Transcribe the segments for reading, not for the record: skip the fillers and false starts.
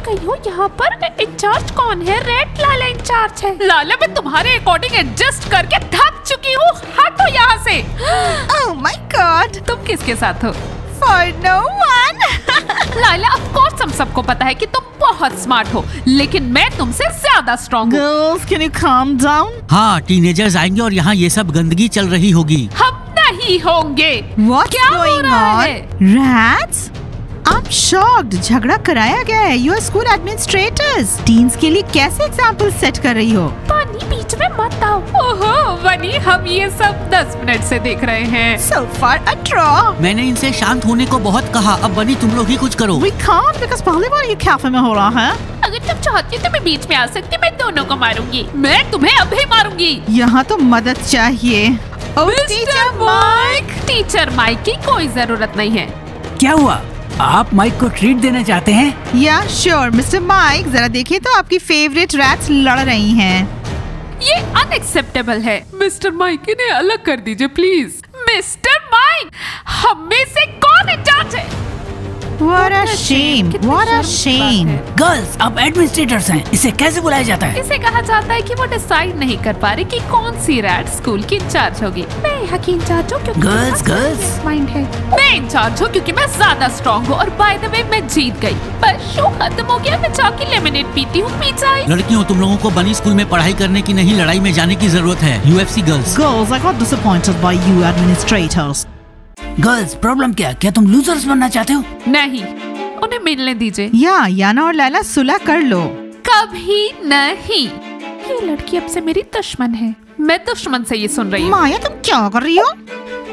गई हो यहाँ पर। इंचार्ज कौन है? रेड लाला इंचार्ज है। लाला मैं तुम्हारे अकॉर्डिंग एडजस्ट करके थक चुकी हूँ, हटो यहाँ से। ओह माय गॉड, तुम किसके साथ हो? For no one. Lala of course हम सबको पता है कि तुम बहुत स्मार्ट हो, लेकिन मैं तुमसे ज्यादा स्ट्रॉन्ग हूँ। Girls can you calm down? हाँ, टीनेजर्स आएंगे और यहाँ ये सब गंदगी चल रही होगी। हम नहीं होंगे। What's क्या हो going रहा on? है? Rats? I'm shocked. झगड़ा कराया गया है। You are school administrators. Teens के लिए कैसे एग्जाम्पल सेट कर रही हो? पानी बीच में मत आओ। ओहो बनी, हम ये सब 10 मिनट से देख रहे हैं। So far a draw. मैंने इनसे शांत होने को बहुत कहा, अब बनी तुम लोग ही कुछ करो। We can't because पहली बार ये कैफे में हो रहा है। अगर तुम चाहती हो तो मैं बीच में आ सकती, मैं दोनों को मारूंगी। मैं तुम्हें अभी मारूंगी। यहाँ तो मदद चाहिए। Teacher mic. टीचर माइक की कोई जरूरत नहीं है। क्या हुआ? आप माइक को ट्रीट देना चाहते हैं? या श्योर मिस्टर माइक, जरा देखिए तो आपकी फेवरेट रैट्स लड़ रही हैं। ये अनएक्सेप्टेबल है। मिस्टर माइक इन्हें अलग कर दीजिए प्लीज। मिस्टर माइक, हम में से कौन इंचार्ज है? What a shame! What a shame! Girls, आप एडमिनिस्ट्रेटर्स हैं, इसे कैसे बुलाया जाता है? इसे कहा जाता है कि वो डिसाइड नहीं कर पा रही कि कौन सी रैट स्कूल की इंचार्ज होगी। मैं यहाँ की इंचार्ज हूँ क्योंकि गर्ल्स माइंड है। मैं इंचार्ज हूँ क्योंकि मैं ज्यादा स्ट्रॉन्ग हूँ और बाय द वे मैं जीत गई। बस शो खत्म हो गया, मैं जाके लेमनेड पीती हूँ। पिज्जा। लड़कियों, तुम लोगों को बनी स्कूल में पढ़ाई करने की नहीं, लड़ाई में जाने की जरूरत है। UFC girls. Girls, I got disappointed by you administrators. Girls, problem क्या तुम लूजर्स बनना चाहते हो? नहीं, उन्हें मिलने दीजिए। याना और लैला सुलह कर लो। कभी नहीं। ये लड़की अब से मेरी दुश्मन है। मैं दुश्मन से ये सुन रही हूँ। माया तुम क्या कर रही हो?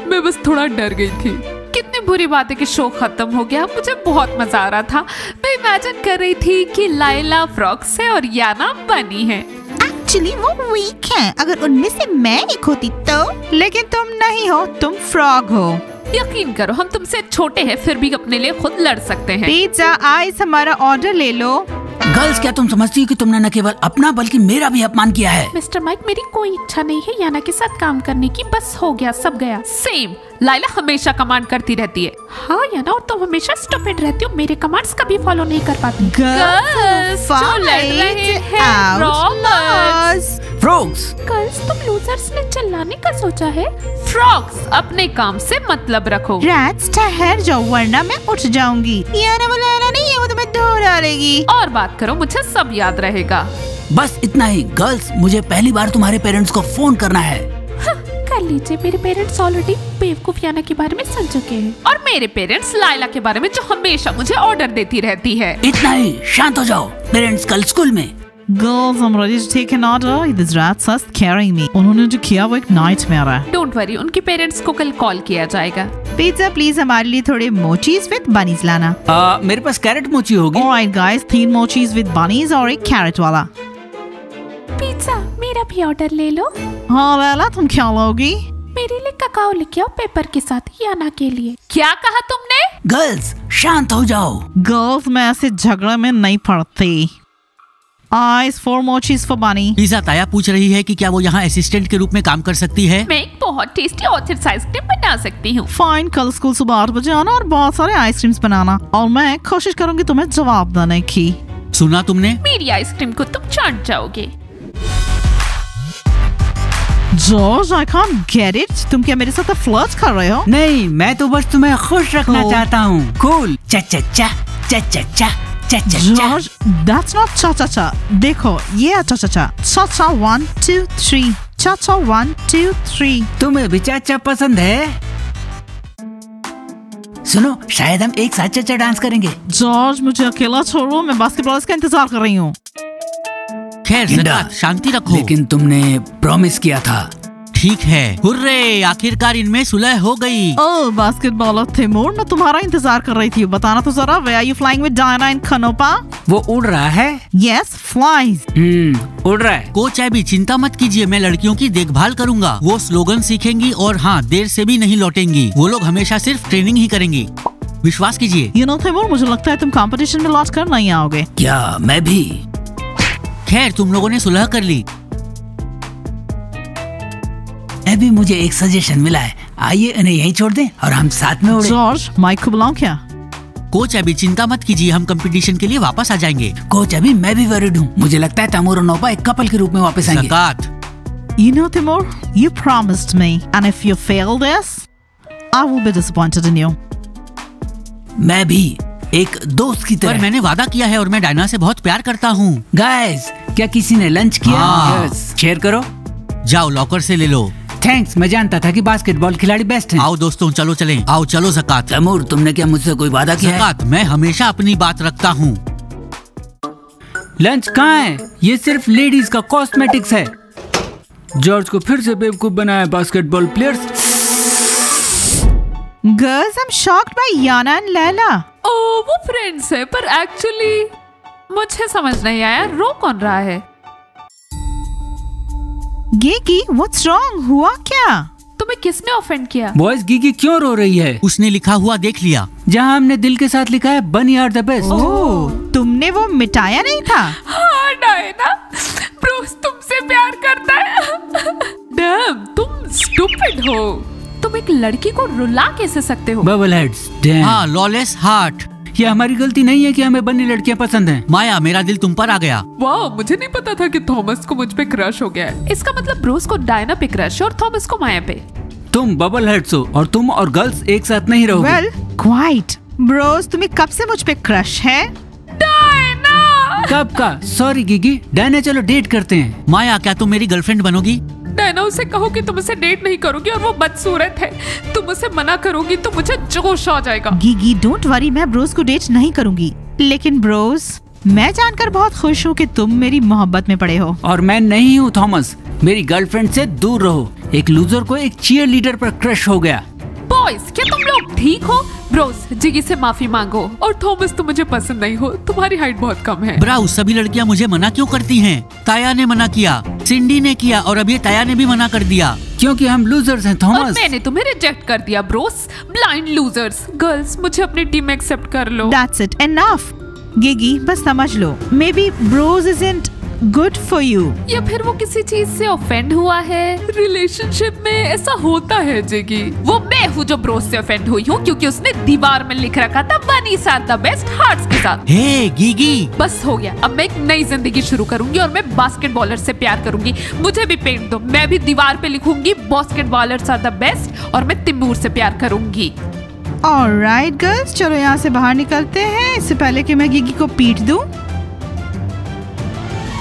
मैं बस थोड़ा डर गई थी। कितनी बुरी बात है कि शो खत्म हो गया। मुझे बहुत मजा आ रहा था। मैं इमेजिन कर रही थी कि लाइला फ्रॉक्स है और याना बनी है। एक्चुअली वो वीक हैं। अगर उनमें से मैं एक होती तो। लेकिन तुम नहीं हो, तुम फ्रॉग हो। यकीन करो, हम तुमसे छोटे हैं फिर भी अपने लिए खुद लड़ सकते हैं। पिज्जा आइस हमारा ऑर्डर ले लो। गर्ल्स, क्या तुम समझती हो कि तुमने न केवल अपना बल्कि मेरा भी अपमान किया है? मिस्टर माइक, मेरी कोई इच्छा नहीं है याना के साथ काम करने की। बस हो गया, सब गया। सेम। लाइला हमेशा कमांड करती रहती है। हाँ याना, और तुम हमेशा स्टूपिड रहती हो। मेरे कमांड्स कभी फॉलो नहीं कर पाती। गर्ल्स जो लड़ रहे हैं फ्रॉग्स। फ्रॉग्स। गर्ल्स, तुम लूजर्स ने चिल्लाने का सोचा है? फ्रॉग्स, अपने काम से मतलब रखो। रैट्स ठहर जाओ वरना मैं उठ जाऊंगी। याना वो लैला नहीं है, वो तुम्हें धो डालेगी। और बात करो, मुझे सब याद रहेगा। बस इतना ही। गर्ल्स, मुझे पहली बार तुम्हारे पेरेंट्स को फोन करना है। कर लीजिए। मेरे पेरेंट्स ऑलरेडी बेवकूफ याना के बारे में सुन चुके हैं और मेरे पेरेंट्स लाइला के बारे में, जो हमेशा मुझे ऑर्डर देती रहती है। इतना ही, शांत हो जाओ। पेरेंट्स कल स्कूल में। Girls, I'm ready to take an order. These rats are scaring me. उन्होंने जो किया वो एक नाइटमेयर है। डोंट वरी, उनके पेरेंट्स को कल कॉल किया जाएगा। पिज्जा प्लीज हमारे लिए थोड़े मोचीज विद बनीज लाना। मेरे पास कैरेट मोची होगी। Alright guys, 3 मोचीज विद बनीज और एक कैरेट वाला। पिज्जा, मेरा भी ऑर्डर ले लो। हाँ लैला, तुम क्या लोगी? मेरे लिए ककाओ लेके आओ पेपर के साथ, याना के लिए। क्या कहा तुमने? गर्ल्स, शांत हो जाओ। गर्ल्स, मैं ऐसे झगड़े में नहीं पड़ती। Eyes 4 mochis for bunny. Pizza ताया पूछ रही है कि क्या वो यहाँ असिस्टेंट के रूप में काम कर सकती है। मैं एक बहुत टेस्टी ऑर्चिड आइसक्रीम बना सकती हूँ। फाइन, कल स्कूल सुबह 8 बजे आना और बहुत सारे आइसक्रीम्स बनाना और मैं कोशिश करूंगी तुम्हें जवाब देने की। सुना तुमने? मेरी आइसक्रीम को तुम चाट जाओगे। George, I can't get it. तुम क्या मेरे साथ फ्लर्ट कर रहे हो? नहीं, मैं तो बस तुम्हें खुश रखना चाहता हूँ। कूल। चा चा चा चा चा चा चा चा। George, that's not cha cha cha. देखो, ये cha cha cha. Cha cha 1 2 3. Cha cha 1 2 3. तुम्हें भी चाचा पसंद है? सुनो, शायद हम एक साथ चाचा डांस करेंगे। जॉर्ज, मुझे अकेला छोड़ो, मैं बास्केटबॉल का इंतजार कर रही हूँ। खैर ज़रा शांति रखो। लेकिन तुमने प्रॉमिस किया था। ठीक है, हुर्रे, आखिरकार इनमें सुलह हो गई। ओह बास्केटबॉलर तिमूर, मैं तुम्हारा इंतजार कर रही थी। बताना तो जरा, where are you flying with Diana and Kanopa? वो उड़ रहा है? Yes, flies. उड़ रहा है। कोच अभी चिंता मत कीजिए, मैं लड़कियों की देखभाल करूंगा। वो स्लोगन सीखेंगी और हाँ, देर से भी नहीं लौटेंगी। वो लोग हमेशा सिर्फ ट्रेनिंग ही करेंगी, विश्वास कीजिए। You know तिमूर, मुझे लगता है तुम कंपटीशन में लौट कर नहीं आओगे। क्या मैं भी? खैर, तुम लोगों ने सुलह कर ली। अभी मुझे एक सजेशन मिला है। आइए इन्हें यहीं छोड़ दें और हम साथ में उड़ें। जॉर्ज, माइक को बुलाऊं क्या? कोच अभी चिंता मत कीजिए, हम कंपटीशन के लिए वापस आ जाएंगे। कोच अभी मैं भी वरीड हूँ। मुझे लगता है तैमूर और नोबा एक कपल के रूप में वापस आएंगे। ज़कात, You know, Timur, you promised me, and if you fail this, I will be disappointed in you. मैं भी एक दोस्त की पर तरह। मैंने वादा किया है और मैं डायना से बहुत प्यार करता हूँ। गाइस, क्या किसी ने लंच किया? हाँ। शेयर करो। जाओ लॉकर से ले लो। थैंक्स, मैं जानता था कि बास्केटबॉल खिलाड़ी बेस्ट हैं। आओ दोस्तों, चलो चलें। आओ चलो ज़कात। तैमूर, तुमने क्या मुझसे कोई वादा किया है? ज़कात, मैं हमेशा अपनी बात रखता हूँ। लंच कहाँ है? ये सिर्फ लेडीज का कॉस्मेटिक्स है। जॉर्ज को फिर से बेवकूफ बनाया basketball players. Girls, I'm shocked by Yana and Laila. ओ वो फ्रेंड्स है, पर एक्चुअली मुझे समझ नहीं आया रो कौन रहा है। Gigi, what's wrong? हुआ क्या? तुम्हें किसने ऑफेंड किया? बॉयज, गीगी क्यों रो रही है? उसने लिखा हुआ देख लिया। जहाँ हमने दिल के साथ लिखा है बनी आर द बेस्ट। ओह, तुमने वो मिटाया नहीं था? हाँ डायना, ब्रूस तुमसे प्यार करता है। डैम, तुम स्टूपिड हो। तुम एक लड़की को रुला कैसे सकते हो? Bubble heads, dam. हाँ, लॉलेस हार्ट। ये हमारी गलती नहीं है कि हमें बनी लड़कियां पसंद हैं। माया, मेरा दिल तुम पर आ गया। वाह, मुझे नहीं पता था कि थॉमस को मुझ पे क्रश हो गया है। इसका मतलब ब्रूस को डायना पे क्रश है और थॉमस को माया पे। तुम बबल हेड्स हो और तुम और गर्ल्स एक साथ नहीं रहोगे। Well, quite. Bros, तुम्हें कब से मुझ पे क्रश है? डायना! कब का? सॉरी गीगी, डायना चलो डेट करते हैं। माया, क्या तुम मेरी गर्लफ्रेंड बनोगी? डायना, उसे कहो कि तुम उसे डेट नहीं करोगी और वो बदसूरत है। तुम उसे मना करोगी तो मुझे जोश आ जाएगा। गिगी, डोंट वरी, मैं ब्रोस को डेट नहीं करूंगी। लेकिन ब्रोस, मैं जानकर बहुत खुश हूँ कि तुम मेरी मोहब्बत में पड़े हो। और मैं नहीं हूँ थॉमस, मेरी गर्लफ्रेंड से दूर रहो। एक लूजर को एक चीयर लीडर पर क्रश हो गया। बॉयज, क्या तुम लोग ठीक हो? ब्रोस, जिगी से माफी मांगो। और थॉमस, तुम मुझे पसंद नहीं हो, तुम्हारी हाइट बहुत कम है। ब्राउ, सभी लड़कियां मुझे मना क्यों करती हैं? ताया ने मना किया, सिंडी ने किया और अब ये ताया ने भी मना कर दिया। क्योंकि हम लूजर्स हैं और थॉमस। मैंने तुम्हें रिजेक्ट कर दिया ब्रोस। Blind losers. गर्ल्स, मुझे अपनी टीम में एक्सेप्ट कर लो। That's it, enough. गिगी, बस समझ लो, maybe bros isn't good for you. या फिर वो किसी चीज से ऑफेंड हुआ है। रिलेशनशिप में ऐसा होता है जिगी। वो मैं हूँ जो ब्रोस से ऑफेंड हुई हूँ, क्योंकि उसने दीवार में लिख रखा था बनीस आर द बेस्ट हार्ट्स के साथ। हे गीगी, बस हो गया, अब मैं एक नई जिंदगी शुरू करूंगी और मैं बास्केटबॉलर से प्यार करूंगी। मुझे भी पेंट दो, मैं भी दीवार पे लिखूंगी बास्केटबॉलर्स आर द बेस्ट और मैं तिमूर से प्यार करूंगी। Alright girls, चलो यहाँ से बाहर निकलते हैं, इससे पहले कि मैं गिगी को पीट दूं।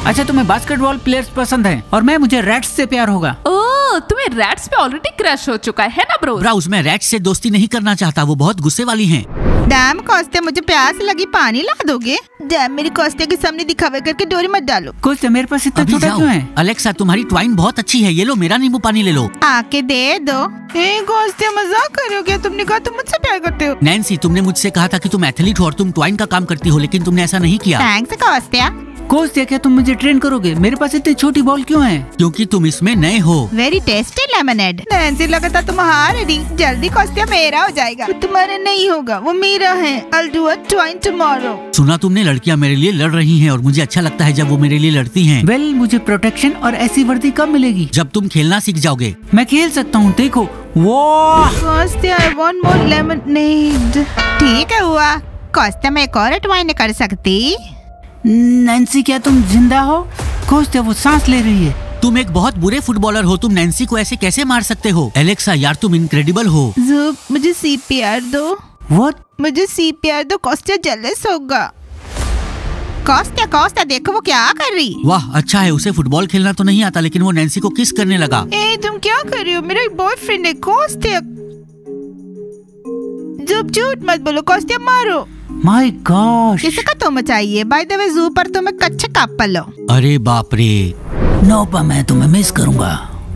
अच्छा, तुम्हें बास्केटबॉल प्लेयर्स पसंद हैं और मुझे रैट्स से प्यार होगा। ओह, तुम्हें रैट्स पे ऑलरेडी क्रश हो चुका है ना ब्रोस? ब्राउज, मैं रैट से दोस्ती नहीं करना चाहता, वो बहुत गुस्से वाली हैं। डैम कोस्ते, मुझे प्यास लगी, पानी ला दोगे? डैम, मेरी कोस्ते के सामने दिखावे करके डोरी मत डालो। कुछ मेरे पास इतना अभी छोटा जाओ। क्यों है? अलेक्सा, तुम्हारी ट्वाइन बहुत अच्छी है, ये लो मेरा नींबू पानी ले लो। आके दे दो। कोस्ते, मजाक कर रहे हो क्या? तुमने कहा तुम मुझसे प्यार करते हो। नैन्सी, तुमने मुझसे कहा था कि तुम एथलीट हो और तुम ट्वाइन का काम करती हो, लेकिन तुमने ऐसा नहीं किया। थैंक्स कोस्ते। कोच, क्या तुम मुझे ट्रेन करोगे? मेरे पास इतनी छोटी बॉल क्यों है? क्योंकि तुम इसमें नए हो। Very tasty lemonade. नैन्सी, लगता तुम हार रही। जल्दी कोस्ते मेरा हो जाएगा। वो तुम्हारा नहीं होगा, वो मेरा है। I'll do a twine tomorrow. सुना तुमने, लड़कियां मेरे लिए लड़ रही हैं और मुझे अच्छा लगता है जब वो मेरे लिए लड़ती हैं। वेल, मुझे प्रोटेक्शन और ऐसी वर्दी कब मिलेगी? जब तुम खेलना सीख जाओगे। मैं खेल सकता हूँ, देखो। वाह! कोस्ते, I want more lemonade. ठीक है हुआ। कोस्ते, मैं एक और ट्वाइन कर सकती। नैन्सी, क्या तुम जिंदा हो? कोच, वो सांस ले रही है। तुम एक बहुत बुरे फुटबॉलर हो, तुम नैन्सी को ऐसे कैसे मार सकते हो? एलेक्सा, यार तुम इनक्रेडिबल हो। ज़ूप, मुझे CPR दो। What? मुझे CPR दो। कोस्ते जेलस होगा। कोस्ते, देखो वो क्या कर रही। वाह, अच्छा है, उसे फुटबॉल खेलना तो नहीं आता, लेकिन वो नैन्सी को किस करने लगा। ए, तुम क्या कर रही हो? मेरा एक बॉयफ्रेंड है। कोस्ते, ज़ूप, झूठ मत बोलो। कोस्ते, मारो। My gosh! किसी का तो मचाइए। बाय द वे, ज़ू पर तुम्हें कच्चे काप लो। अरे बाप रे। नोपा, मैं तुम्हें मिस करूंगा।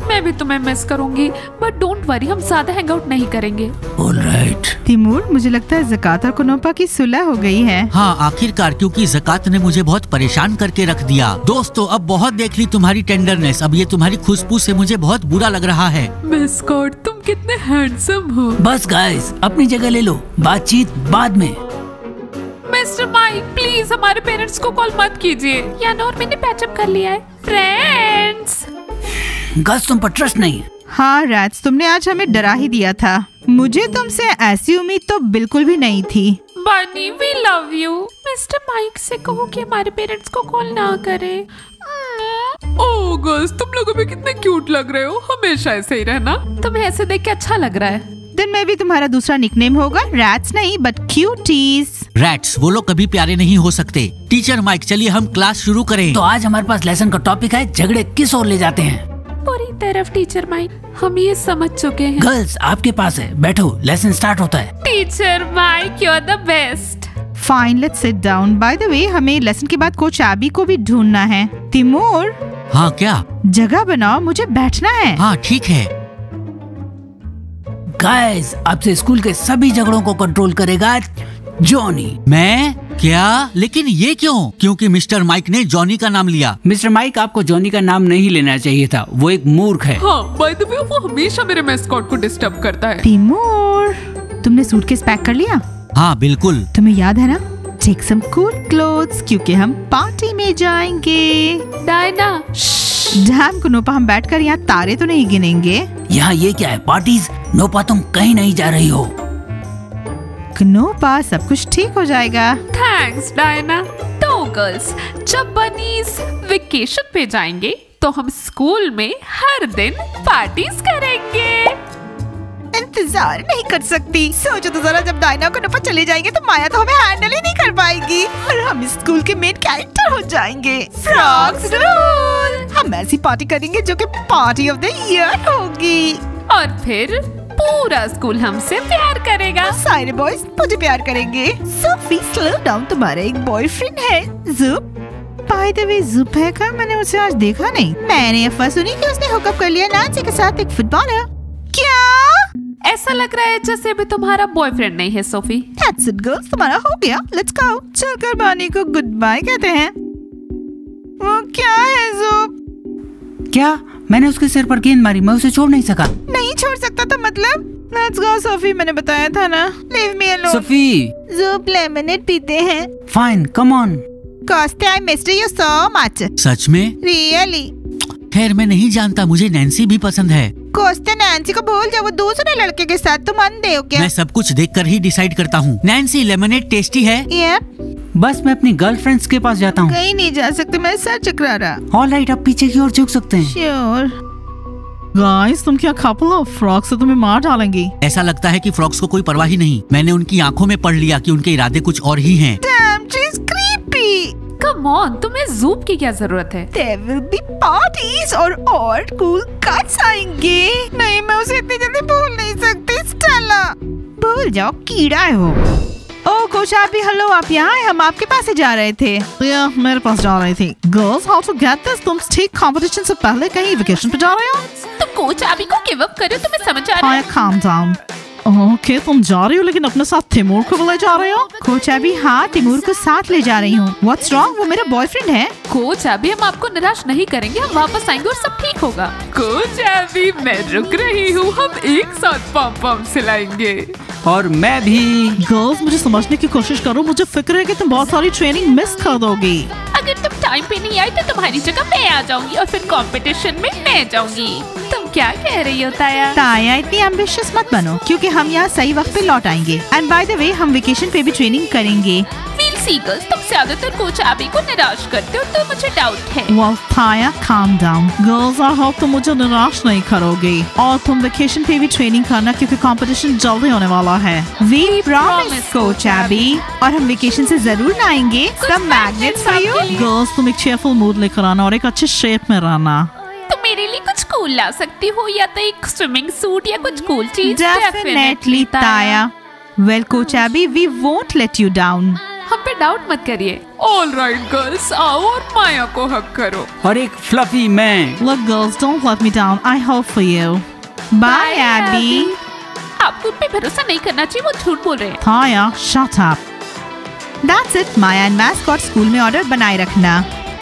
मैं भी तुम्हें मिस करूंगी, बट डोंट वरी, हम ज्यादा हैंग आउट नहीं करेंगे। Alright. तिमूर, मुझे लगता है ज़कात और कुनोपा की सुलह हो गई है। हाँ, आखिरकार, क्योंकि ज़कात ने मुझे बहुत परेशान करके रख दिया। दोस्तों, अब बहुत देख ली तुम्हारी टेंडरनेस, अब ये तुम्हारी खुशबू से मुझे बहुत बुरा लग रहा है। मिस गॉड, तुम कितने हैंडसम हो। बस गाइस, अपनी जगह ले लो, बातचीत बाद में। मिस्टर माइक, प्लीज हमारे पेरेंट्स को कॉल मत कीजिए। याना और मैंने पैचअप कर लिया है। फ्रेंड्स, गस, तुम पर ट्रस्ट नहीं है। हाँ रैट्स, तुमने आज हमें डरा ही दिया था। मुझे तुमसे ऐसी उम्मीद तो बिल्कुल भी नहीं थी। Bunny we love you. Mister Mike से कहो कि हमारे पेरेंट्स को कॉल ना करें। ओह गर्ल्स, तुम लोगों में कितने क्यूट लग रहे हो। हमेशा ऐसे ही रहना। तुम्हें ऐसे देख के अच्छा लग रहा है। दिन में भी तुम्हारा दूसरा निकनेम होगा रैट्स नहीं बट क्यूटीज। रैट्स वो लोग कभी प्यारे नहीं हो सकते। टीचर माइक, चलिए हम क्लास शुरू करें। तो आज हमारे पास लेसन का टॉपिक है झगड़े किस ओर ले जाते हैं। पूरी तरफ टीचर माइक, हम ये समझ चुके हैं। गर्ल्स आपके पास है, बैठो, लेसन स्टार्ट होता है। Teacher Mike, you are the best. Fine, let's sit down. By the way, हमें लेसन के बाद कोच आबी को भी ढूंढना है। तिमूर, हाँ क्या? जगह बनाओ, मुझे बैठना है। हाँ ठीक है। गाइस, अब से स्कूल के सभी झगड़ों को कंट्रोल करेगा जॉनी। मैं? क्या? लेकिन ये क्यों? क्योंकि मिस्टर माइक ने जॉनी का नाम लिया। मिस्टर माइक, आपको जॉनी का नाम नहीं लेना चाहिए था, वो एक मूर्ख है। हाँ, बाय द वे वो हमेशा मेरे मैस्कॉट को डिस्टर्ब करता है। तिमूर, तुमने सूटकेस पैक कर लिया? हाँ बिल्कुल। तुम्हें याद है ना, टेक सम कूल क्लोथ्स क्योंकि हम पार्टी में जाएंगे। डायना, डैम कुनोपा, हम बैठकर यहाँ तारे तो नहीं गिनेंगे। यहाँ ये क्या है पार्टीज? नोपा तुम कहीं नहीं जा रही हो। कुनोपा, सब कुछ ठीक हो जाएगा। Thanks Diana. तो गर्ल्स, जब बनीज वेकेशन पे जाएंगे तो हम स्कूल में हर दिन पार्टीज करेंगे। इंतजार नहीं कर सकती। सोचो तो जरा, जब डायना को नोपा चले जाएंगे तो माया तो हमें हैंडल ही नहीं कर पाएगी और हम स्कूल के मेन कैरेक्टर हो जाएंगे। Frogs rule. हम ऐसी पार्टी करेंगे जो कि पार्टी ऑफ द ईयर होगी और फिर पूरा स्कूल हमसे प्यार करेगा। सारे बॉयज मुझे प्यार करेंगे। सोफी, स्लो डाउन, तुम्हारा एक बॉयफ्रेंड है ज़ुप। बाय द वे, ज़ुप है क्या? मैंने उसे आज देखा नहीं। मैंने अफवाह सुनी कि उसने हुकअप कर लिया नैन्सी के साथ, एक फुटबॉलर। क्या? ऐसा लग रहा है जैसे अभी तुम्हारा बॉयफ्रेंड नहीं है सोफी। That's it girls, तुम्हारा हो गया। Let's go। चलकर बानी को गुड बाय कहते हैं। वो क्या है ज़ुप? क्या? मैंने उसके सिर पर गेंद मारी, मैं उसे छोड़ नहीं सका। नहीं छोड़ सकता था मतलब? Let's go सोफी, मैंने बताया था ना। Leave me alone। सोफी, ज़ुप लेमनेड पीते हैं। Fine, come on. Coste, I missed you so much। सच में? Really? खैर मैं नहीं जानता, मुझे नैन्सी भी पसंद है। कोस्टे, नैन्सी को भूल जाओ, वो दूसरे लड़के के साथ। तुम अंधे हो क्या? मैं सब कुछ देखकर ही डिसाइड करता हूँ। नैन्सी, लेमनेड टेस्टी है? Yep। बस मैं अपनी गर्लफ्रेंड्स के पास जाता हूँ। कहीं नहीं जा सकते, मैं सर चकरा रहा। ऑल राइट, अब पीछे की ओर झुक सकते हैं। Sure। गाइस, तुम क्या कपल हो? फ्रॉक से तुम्हें मार डालेंगी। ऐसा लगता है कि फ्रॉक्स को कोई परवाह ही नहीं। मैंने उनकी आंखों में पढ़ लिया कि उनके इरादे कुछ और ही हैं। Damn, she's creepy। Come on, तुम्हें ज़ूप की क्या जरूरत है? There will be parties और cool cuts आएंगे। नहीं, मैं उसे इतनी जल्दी भूल नहीं सकती। स्टेला, भूल जाओ, कीड़ा है वो। ओ कोच आबी, हेलो, आप यहाँ हैं? हम आपके पास ही जा रहे थे। या मेरे पास जा रही थी। Girls, how to get this? तुम ठीक कंपटीशन से पहले कहीं वेकेशन पे जा रहे हो? तुम कोच आबी को गिव अप करो, तुम्हें समझ आ रहा है? calm down। ओके, तुम जा रही हो लेकिन अपने साथ तिमूर को भी ले जा रहे हो? कोच आबी, हाँ, तिमूर को साथ ले जा रही हूँ। What's wrong? वो मेरा बॉयफ्रेंड है। कोच अभी हम आपको निराश नहीं करेंगे, हम वापस आएंगे और सब ठीक होगा। कोच अभी मैं रुक रही हूँ, हम एक साथ पम पम सिलाएंगे। और मैं भी। गर्ल्स, मुझे समझने की कोशिश करो, मुझे फिक्र है कि तुम बहुत सारी ट्रेनिंग मिस कर दोगी। अगर तुम टाइम पे नहीं आई तो तुम्हारी जगह मैं आ जाऊंगी और फिर कंपटीशन में मैं जाऊंगी। तुम क्या कह रही हो ताया? ताया, इतनी एम्बिशियस मत बनो क्योंकि हम यहाँ सही वक्त पे लौट आएंगे। एंड बाय द वे, हम वेकेशन पे भी ट्रेनिंग करेंगे। We'll see girls, तुम ज्यादातर कोच आबी को निराश करते हो तो मुझे डाउट है। Well, Taya, calm down. Girls, I hope तुम मुझे निराश नहीं करोगी और तुम वेकेशन पे भी ट्रेनिंग करना क्योंकि कंपटीशन जल्दी होने वाला है। We promise, कोच आबी। और हम वेकेशन से जरूर ना आएंगे। Some magnets for you। Girls, तुम एक चेयरफुल मूड लेकर आना और एक अच्छे शेप में रहना। तुम मेरे लिए कुछ कूल ला सकती हो, या तो एक स्विमिंग सूट या कुछ कूल चीज। Definitely, ताया। Well, कोच आबी, we won't let you down। हम पे डाउट मत करिए। ऑल राइट गर्ल्स, आओ और माया को हक करो। और एक फ्लफी मैं। Look, girls, don't let me down. I hope for you. Bye, Abby। आपको उन पे भरोसा नहीं करना चाहिए, वो झूठ बोल रहे हैं। Taya, shut up. That's it, Maya and mascot, school में ऑर्डर बनाए रखना।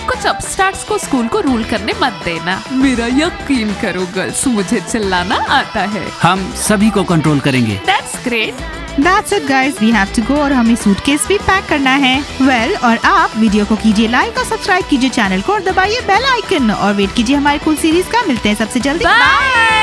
कुछ अपस्टार्ट्स को स्कूल को रूल करने मत देना। मेरा यकीन करो गर्ल्स, मुझे चिल्लाना आता है। हम सभी को कंट्रोल करेंगे। That's great। That's it guys, we have to go और हमें सूटकेस भी पैक करना है। Well, और आप वीडियो को कीजिए लाइक और सब्सक्राइब कीजिए चैनल को और दबाइए बेल आइकन और वेट कीजिए हमारे कूल सीरीज का। मिलते हैं सबसे जल्दी। बाय।